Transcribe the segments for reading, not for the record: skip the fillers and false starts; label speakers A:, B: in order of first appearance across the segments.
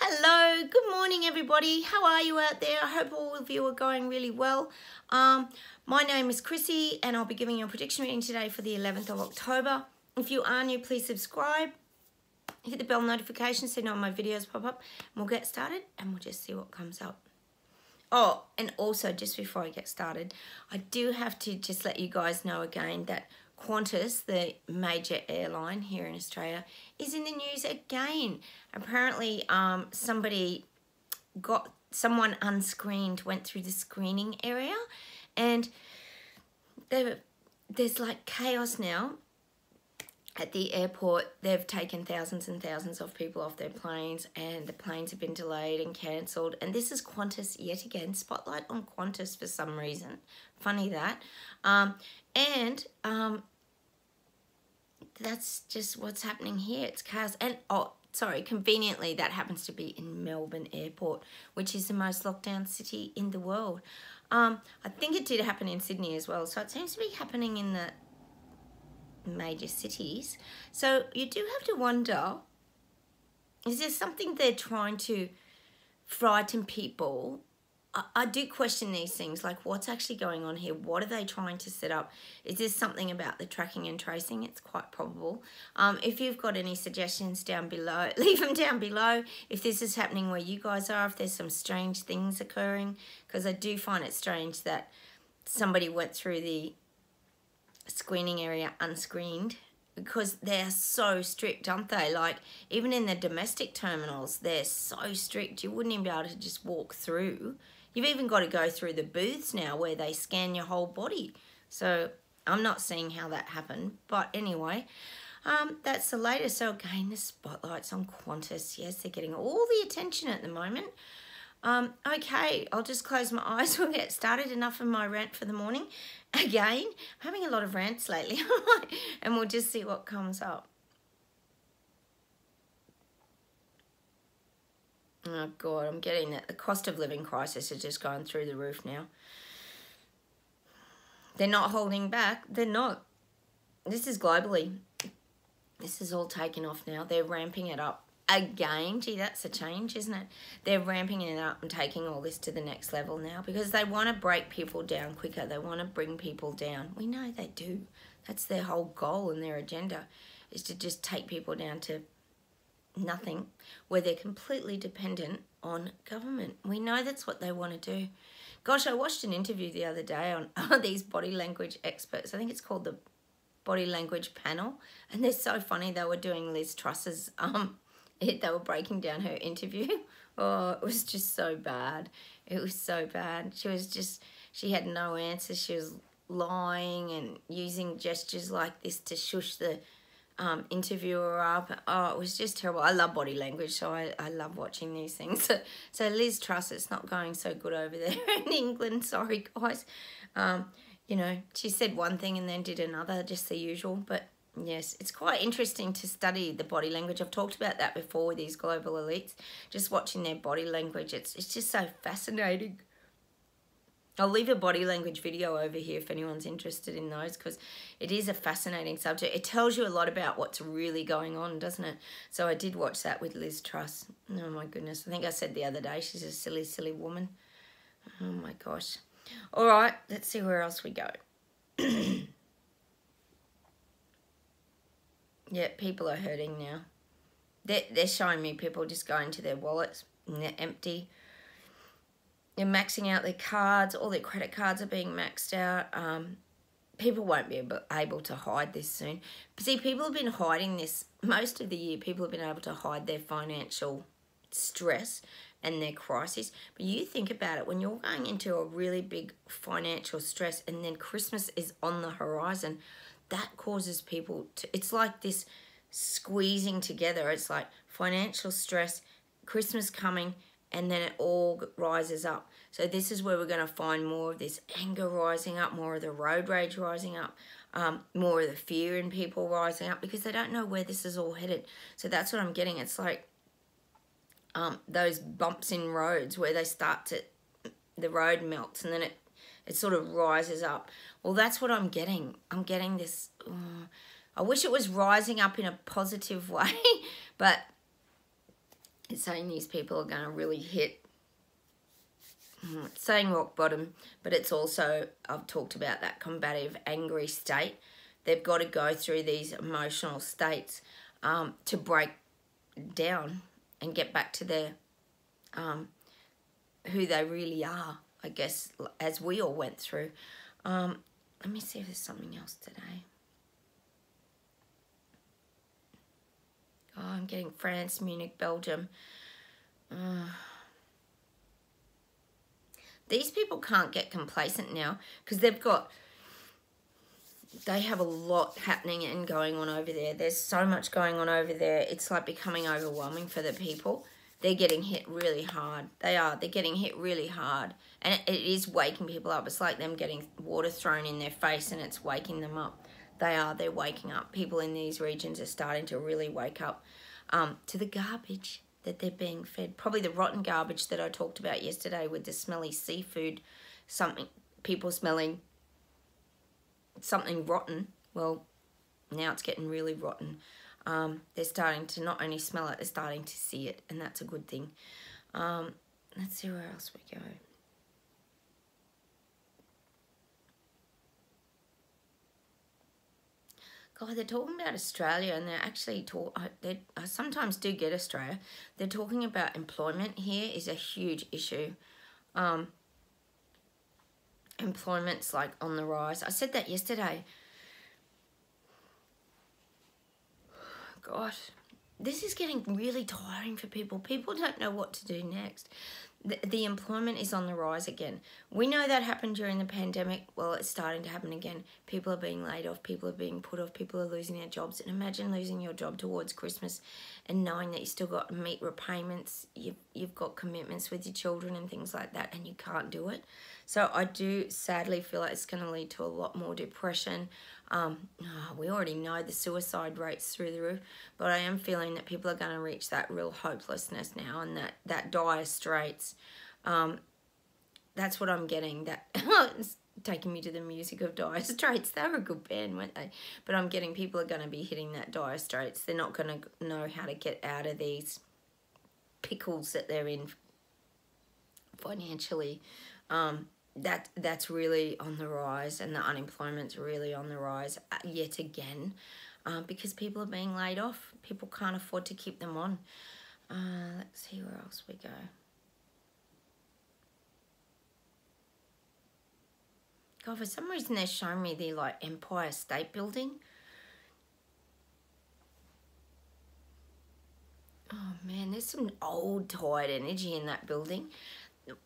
A: Hello, good morning everybody. How are you out there? I hope all of you are going really well. My name is Chrissy and I'll be giving you a prediction reading today for the 11th of October. If you are new, please subscribe. Hit the bell notification so you know when my videos pop up. And we'll get started and we'll just see what comes up. Oh, and also just before I get started, I do have to just let you guys know again that Qantas, the major airline here in Australia, is in the news again. Apparently, someone unscreened, went through the screening area, and there's like chaos now at the airport. They've taken thousands and thousands of people off their planes, and the planes have been delayed and cancelled. And this is Qantas yet again. Spotlight on Qantas for some reason. Funny that. That's just what's happening here. It's chaos. And, oh, sorry, conveniently, that happens to be in Melbourne Airport, which is the most locked down city in the world. I think it did happen in Sydney as well. So it seems to be happening in the major cities. So you do have to wonder, is there something they're trying to frighten people? I do question these things, like what's actually going on here? What are they trying to set up? Is this something about the tracking and tracing? It's quite probable. If you've got any suggestions down below, leave them down below. If this is happening where you guys are, if there's some strange things occurring, because I do find it strange that somebody went through the screening area unscreened, because they're so strict, aren't they? Like, even in the domestic terminals, they're so strict. You wouldn't even be able to just walk through. You've even got to go through the booths now where they scan your whole body. So I'm not seeing how that happened. But anyway, that's the latest. So again, the spotlight's on Qantas. Yes, they're getting all the attention at the moment. Okay, I'll just close my eyes. We'll get started. Enough of my rant for the morning. Again, I'm having a lot of rants lately. And we'll just see what comes up. Oh, God, I'm getting that. The cost of living crisis is just going through the roof now. They're not holding back. They're not. This is globally. This is all taken off now. They're ramping it up again. Gee, that's a change, isn't it? They're ramping it up and taking all this to the next level now because they want to break people down quicker. They want to bring people down. We know they do. That's their whole goal and their agenda, is to just take people down to nothing, where they're completely dependent on government. We know that's what they want to do. Gosh, I watched an interview the other day on these body language experts. I think it's called the Body Language Panel, and they're so funny. They were doing Liz Truss's they were breaking down her interview. Oh, it was just so bad. It was so bad. She had no answers. She was lying and using gestures like this to shush the interviewer up. Oh, it was just terrible. I love body language, so I love watching these things. So Liz Truss, it's not going so good over there in England. Sorry, guys. You know, she said one thing and then did another, just the usual. But yes, it's quite interesting to study the body language. I've talked about that before with these global elites. Just watching their body language, it's just so fascinating. I'll leave a body language video over here if anyone's interested in those, because it is a fascinating subject. It tells you a lot about what's really going on, doesn't it? So I did watch that with Liz Truss. Oh, my goodness. I think I said the other day she's a silly, silly woman. Oh, my gosh. All right, let's see where else we go. Yeah, people are hurting now. They're showing me people just going to their wallets and they're empty. They're maxing out their cards. All their credit cards are being maxed out. People won't be able to hide this soon. But see, people have been hiding this most of the year. People have been able to hide their financial stress and their crisis. But you think about it, when you're going into a really big financial stress and then Christmas is on the horizon, that causes people to, it's like this squeezing together. It's like financial stress, Christmas coming, and then it all rises up. So this is where we're going to find more of this anger rising up, more of the road rage rising up, more of the fear in people rising up, because they don't know where this is all headed. So that's what I'm getting. It's like those bumps in roads where they start to, the road melts and then it sort of rises up. Well, that's what I'm getting. I'm getting this, I wish it was rising up in a positive way, but It's saying these people are going to really hit, it's saying rock bottom, but it's also, I've talked about that combative, angry state. They've got to go through these emotional states to break down and get back to their who they really are, I guess, as we all went through. Let me see if there's something else today. Oh, I'm getting France, Munich, Belgium. These people can't get complacent now because they have a lot happening and going on over there. There's so much going on over there. It's like becoming overwhelming for the people. They're getting hit really hard. They're getting hit really hard. And it is waking people up. It's like them getting water thrown in their face and it's waking them up. They're waking up. People in these regions are starting to really wake up to the garbage that they're being fed. Probably the rotten garbage that I talked about yesterday with the smelly seafood. People smelling something rotten. Well, now it's getting really rotten. They're starting to not only smell it, they're starting to see it, and that's a good thing. Let's see where else we go. God, they're talking about Australia, and they're actually I sometimes do get Australia. They're talking about employment here is a huge issue. Employment's like on the rise. I said that yesterday. Gosh, this is getting really tiring for people. People don't know what to do next. The employment is on the rise again. We know that happened during the pandemic. Well, it's starting to happen again. People are being laid off. People are being put off. People are losing their jobs. And imagine losing your job towards Christmas and knowing that you still got to meet repayments. You've got commitments with your children and things like that, and you can't do it. So I do sadly feel like it's going to lead to a lot more depression. We already know the suicide rates through the roof, but I am feeling that people are going to reach that real hopelessness now and that dire straits. That's what I'm getting. That it's taking me to the music of Dire Straits. They were a good band, weren't they? But I'm getting people are going to be hitting that dire straits. They're not going to know how to get out of these pickles that they're in financially. That's really on the rise, and the unemployment's really on the rise yet again, because people are being laid off. People can't afford to keep them on. Let's see where else we go. God, for some reason they're showing me the like Empire State Building. Oh man, there's some old tired energy in that building.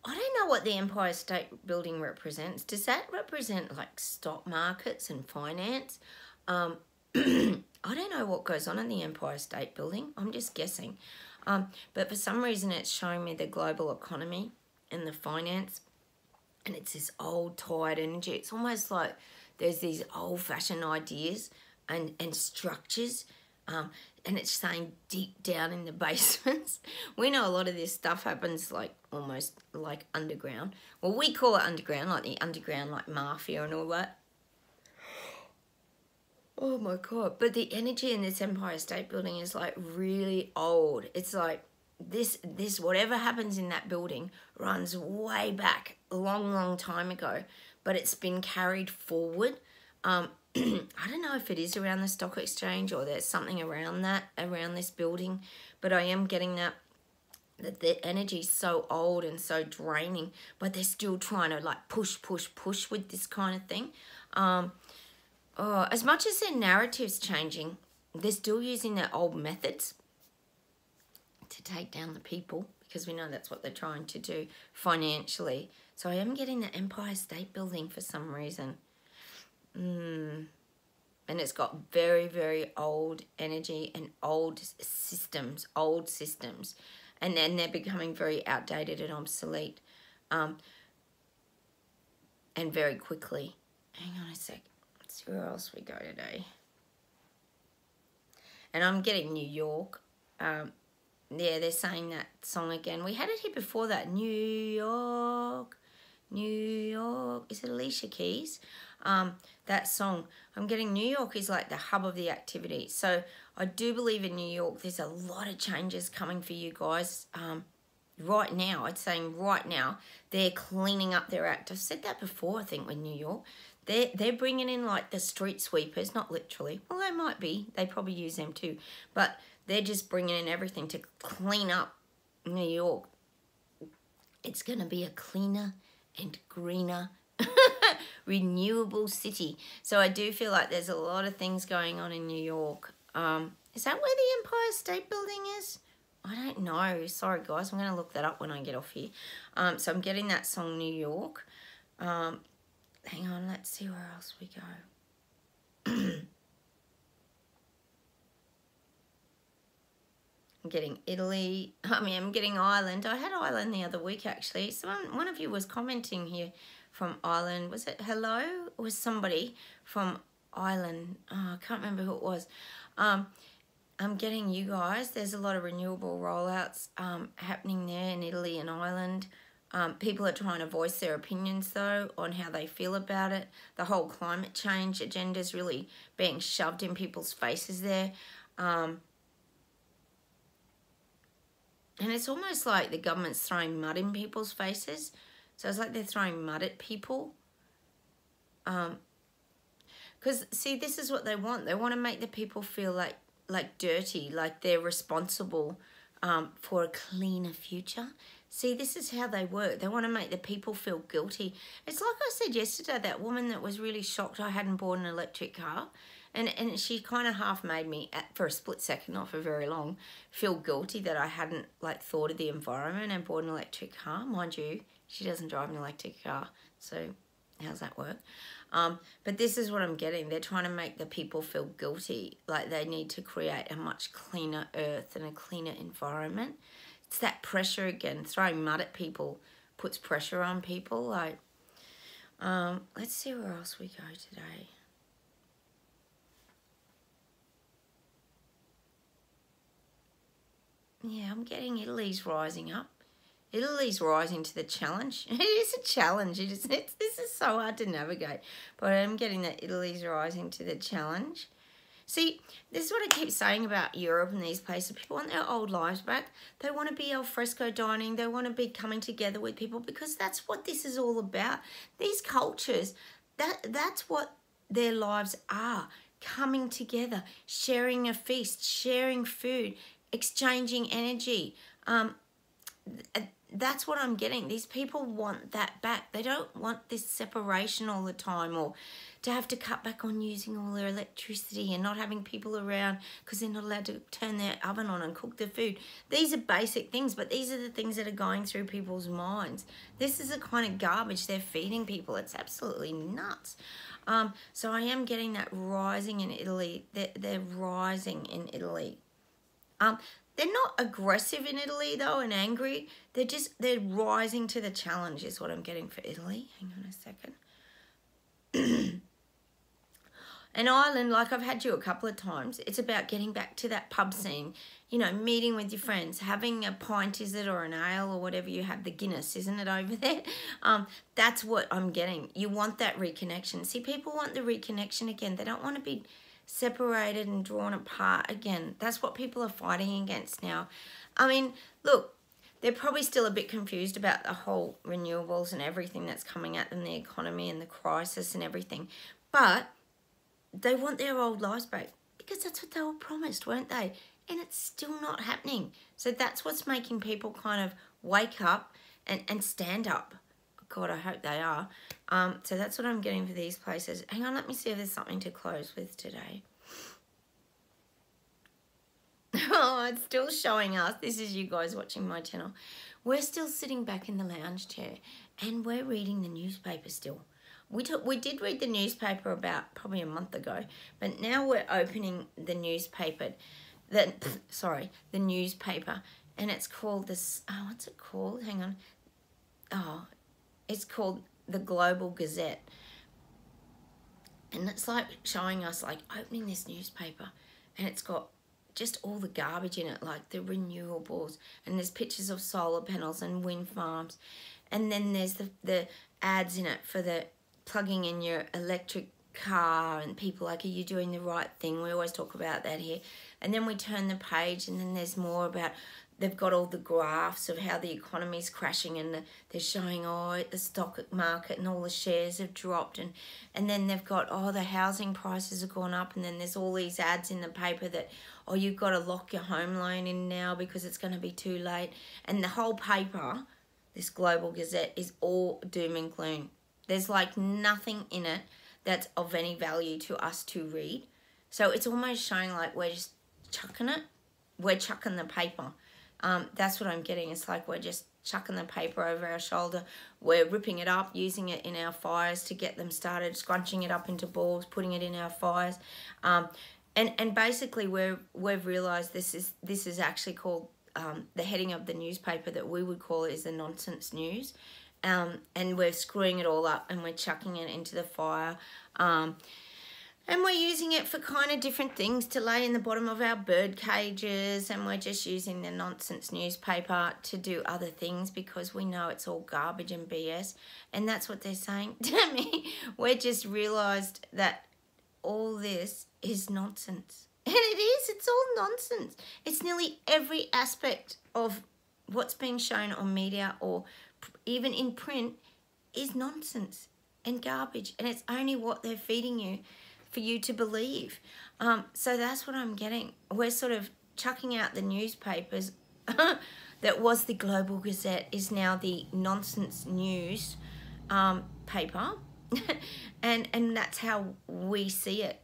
A: I don't know what the Empire State Building represents. Does that represent like stock markets and finance? I don't know what goes on in the Empire State Building. I'm just guessing. But for some reason it's showing me the global economy and the finance. And it's this old tired energy. It's almost like there's these old-fashioned ideas and structures. And it's saying deep down in the basements. We know a lot of this stuff happens like almost like underground. Well, we call it underground, like the underground, like mafia and all that. Oh my God. But the energy in this Empire State Building is like really old. It's like this whatever happens in that building runs way back a long time ago, but it's been carried forward. I don't know if it is around the stock exchange or there's something around this building, but I am getting that the energy is so old and so draining, but they're still trying to like push with this kind of thing. As much as their narrative's changing, they're still using their old methods to take down the people, because we know that's what they're trying to do financially. So I am getting the Empire State Building for some reason. And it's got very, very old energy and old systems. And then they're becoming very outdated and obsolete. And very quickly. Hang on a sec. Let's see where else we go today. And I'm getting New York. Yeah, they're saying that song again. We had it here before that. New York, New York. Is it Alicia Keys? That song. I'm getting New York is like the hub of the activity. So I do believe in New York there's a lot of changes coming for you guys. Right now, it's saying right now, they're cleaning up their act. I've said that before, I think, with New York. They're bringing in like the street sweepers, not literally. Well, they might be. They probably use them too. But they're just bringing in everything to clean up New York. It's going to be a cleaner and greener renewable city. So I do feel like there's a lot of things going on in New York. Is that where the Empire State Building is? I don't know. Sorry, guys. I'm going to look that up when I get off here. So I'm getting that song, New York. Hang on. Let's see where else we go. I'm getting Italy. I'm getting Ireland. I had Ireland the other week, actually. One of you was commenting here from Ireland. Was it hello? Or was somebody from Ireland? Oh, I can't remember who it was. I'm getting you guys. There's a lot of renewable rollouts happening there in Italy and Ireland. People are trying to voice their opinions, though, on how they feel about it. The whole climate change agenda is really being shoved in people's faces there. And it's almost like the government's throwing mud in people's faces. So it's like they're throwing mud at people. Because, see, this is what they want. They want to make the people feel like dirty, like they're responsible for a cleaner future. See, this is how they work. They want to make the people feel guilty. It's like I said yesterday, that woman that was really shocked I hadn't bought an electric car. And she kind of half made me, for a split second, not for very long, feel guilty that I hadn't thought of the environment and bought an electric car. Mind you, she doesn't drive an electric car, so how's that work? But this is what I'm getting. They're trying to make the people feel guilty, like they need to create a much cleaner earth and a cleaner environment. It's that pressure again. Throwing mud at people puts pressure on people. Let's see where else we go today. Yeah, I'm getting Italy's rising up. Italy's rising to the challenge. It is a challenge. This is so hard to navigate. But I'm getting that Italy's rising to the challenge. See, this is what I keep saying about Europe and these places. People want their old lives back. They want to be al fresco dining. They want to be coming together with people because that's what this is all about. These cultures, that's what their lives are. Coming together, sharing a feast, sharing food, exchanging energy. That's what I'm getting. These people want that back. They don't want this separation all the time, or to have to cut back on using all their electricity and not having people around because they're not allowed to turn their oven on and cook their food. These are basic things, but these are the things that are going through people's minds. This is the kind of garbage they're feeding people. It's absolutely nuts. So I am getting that rising in Italy. They're rising in Italy. They're not aggressive in Italy, though, and angry. They're rising to the challenge is what I'm getting for Italy. Hang on a second. And Ireland, like I've had you a couple of times, it's about getting back to that pub scene, you know, meeting with your friends, having a pint, is it, or an ale, or whatever you have, the Guinness, isn't it, over there? That's what I'm getting. You want that reconnection. See, people want the reconnection again. They don't want to be separated and drawn apart again. That's what people are fighting against now. I mean, look, they're probably still a bit confused about the whole renewables and everything that's coming at them, the economy and the crisis and everything. But they want their old lives back because that's what they were promised, weren't they? And it's still not happening. So that's what's making people kind of wake up and stand up. God, I hope they are. So that's what I'm getting for these places. Hang on, let me see if there's something to close with today. Oh, it's still showing us. This is you guys watching my channel. We're still sitting back in the lounge chair and we're reading the newspaper still. We did read the newspaper about probably a month ago, but now we're opening the newspaper. The newspaper, and it's called this. Oh, what's it called? Hang on. Oh, it's called the Global Gazette, and it's like showing us like opening this newspaper, and it's got just all the garbage in it, like the renewables, and there's pictures of solar panels and wind farms, and then there's the ads in it for the plugging in your electric car, and people like, are you doing the right thing? We always talk about that here. And then we turn the page, and then there's more about, they've got all the graphs of how the economy's crashing, and they're showing, oh, the stock market and all the shares have dropped, and then they've got, oh, the housing prices have gone up, and then there's all these ads in the paper that, oh, you've got to lock your home loan in now because it's going to be too late. And the whole paper, this Global Gazette, is all doom and gloom. There's like nothing in it that's of any value to us to read. So it's almost showing like we're just chucking it. We're chucking the paper. That's what I'm getting. It's like we're just chucking the paper over our shoulder. We're ripping it up, using it in our fires to get them started, scrunching it up into balls, putting it in our fires. And basically we've realised this is actually called, the heading of the newspaper that we would call it is the nonsense news. And we're screwing it all up, and we're chucking it into the fire. And we're using it for kind of different things, to lay in the bottom of our bird cages, and we're just using the nonsense newspaper to do other things because we know it's all garbage and BS. And that's what they're saying to me. We just realised that all this is nonsense. And it is, it's all nonsense. It's nearly every aspect of what's being shown on media or even in print is nonsense and garbage. And it's only what they're feeding you for you to believe. So that's what I'm getting. We're sort of chucking out the newspapers that was the Global Gazette is now the nonsense news paper. and that's how we see it.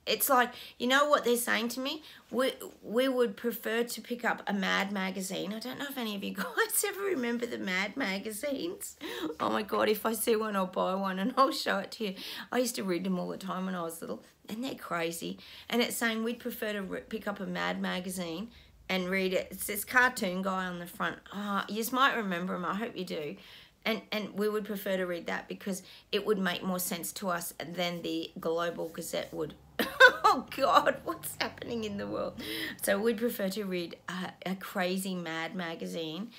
A: It's like, you know what they're saying to me? We would prefer to pick up a Mad magazine. I don't know if any of you guys ever remember the Mad magazines. Oh my God, if I see one, I'll buy one and I'll show it to you. I used to read them all the time when I was little, and they're crazy. And it's saying we'd prefer to pick up a Mad magazine and read it. It's this cartoon guy on the front. Oh, you just might remember him. I hope you do. And we would prefer to read that because it would make more sense to us than the Global Gazette would. Oh God, what's happening in the world? So we'd prefer to read a crazy Mad magazine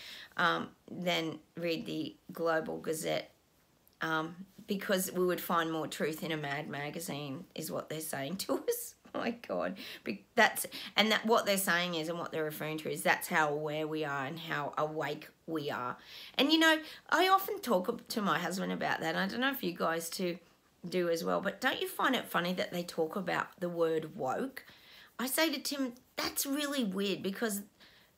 A: than read the Global Gazette because we would find more truth in a Mad magazine is what they're saying to us. Oh my God. That's what they're saying is, and what they're referring to is, that's how aware we are and how awake we are. And you know, I often talk to my husband about that. I don't know if you guys too do as well, but don't you find it funny that they talk about the word woke? I say to Tim, that's really weird because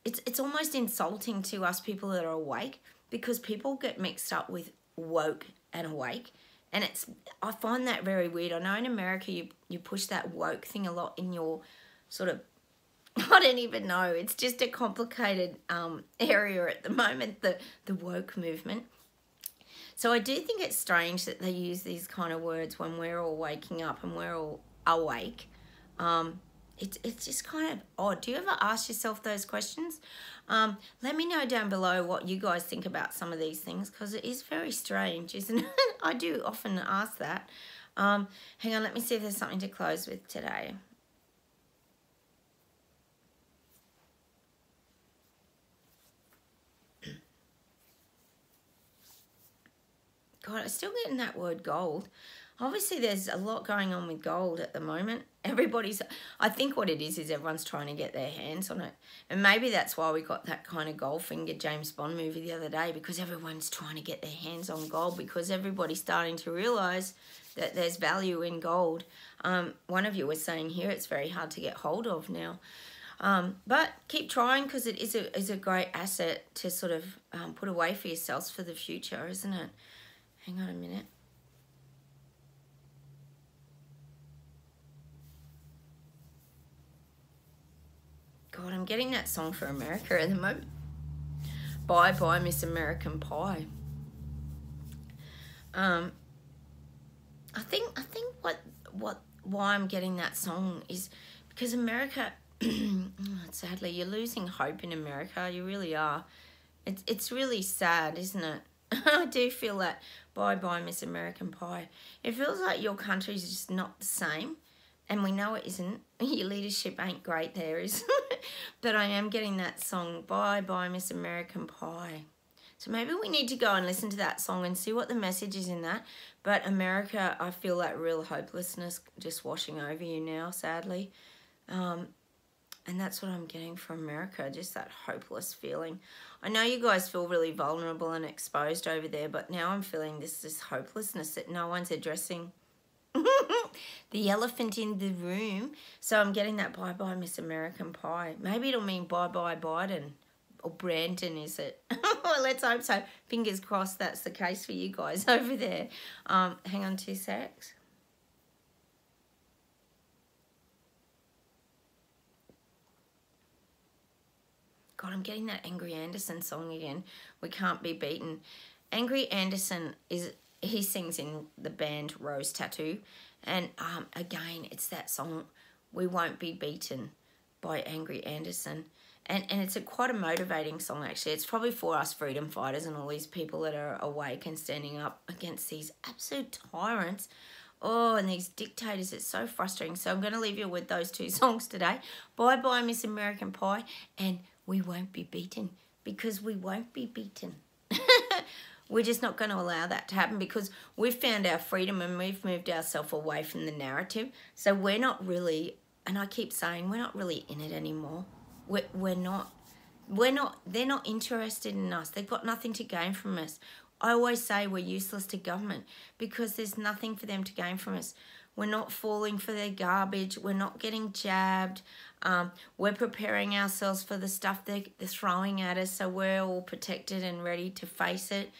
A: it's almost insulting to us people that are awake, because people get mixed up with woke and awake. And I find that very weird. I know in America you push that woke thing a lot in your sort of, I don't even know. It's just a complicated area at the moment, the woke movement. So I do think it's strange that they use these kind of words when we're all waking up and we're all awake. It's just kind of odd. Do you ever ask yourself those questions? Let me know down below what you guys think about some of these things, because it is very strange, isn't it? I do often ask that. Hang on, let me see if there's something to close with today. God, I'm still getting that word gold. Obviously, there's a lot going on with gold at the moment. I think what it is everyone's trying to get their hands on it. And maybe that's why we got that kind of Goldfinger James Bond movie the other day, because everyone's trying to get their hands on gold, because everybody's starting to realise that there's value in gold. One of you was saying here it's very hard to get hold of now. But keep trying, because it is a great asset to sort of put away for yourselves for the future, isn't it? Hang on a minute. God, I'm getting that song for America at the moment. Bye Bye Miss American Pie. I think why I'm getting that song is because America, sadly, you're losing hope in America. You really are. It's really sad, isn't it? I do feel that. Bye Bye Miss American Pie. It feels like your country's just not the same. And we know it isn't. Your leadership ain't great there, is it? But I am getting that song, Bye Bye Miss American Pie. So maybe we need to go and listen to that song and see what the message is in that. But America, I feel that real hopelessness just washing over you now, sadly. And that's what I'm getting from America, just that hopeless feeling. I know you guys feel really vulnerable and exposed over there, but now I'm feeling this hopelessness that no one's addressing. The elephant in the room. So I'm getting that bye-bye Miss American Pie. Maybe it'll mean bye-bye Biden. Or Brandon, is it? Well, let's hope so. Fingers crossed that's the case for you guys over there. Hang on 2 secs. God, I'm getting that Angry Anderson song again. We Can't Be Beaten. Angry Anderson, he sings in the band Rose Tattoo. And again, it's that song, We Won't Be Beaten, by Angry Anderson. And it's quite a motivating song, actually. It's probably for us freedom fighters and all these people that are awake and standing up against these absolute tyrants. Oh, and these dictators, it's so frustrating. So I'm going to leave you with those 2 songs today. Bye-bye, Miss American Pie. And We Won't Be Beaten, because we won't be beaten. We're just not going to allow that to happen, because we've found our freedom and we've moved ourselves away from the narrative. So we're not really, and I keep saying, we're not really in it anymore. We're not, they're not interested in us. They've got nothing to gain from us. I always say we're useless to government because there's nothing for them to gain from us. We're not falling for their garbage. We're not getting jabbed. We're preparing ourselves for the stuff they're throwing at us, so we're all protected and ready to face it.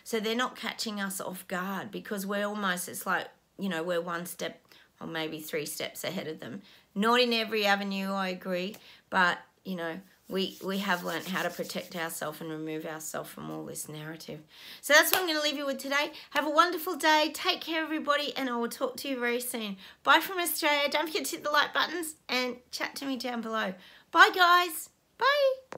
A: So they're not catching us off guard, because we're almost, it's like, you know, we're 1 step or maybe 3 steps ahead of them. Not in every avenue, I agree, but, you know, we have learnt how to protect ourselves and remove ourselves from all this narrative. So that's what I'm going to leave you with today. Have a wonderful day. Take care, everybody, and I will talk to you very soon. Bye from Australia. Don't forget to hit the like buttons and chat to me down below. Bye, guys. Bye.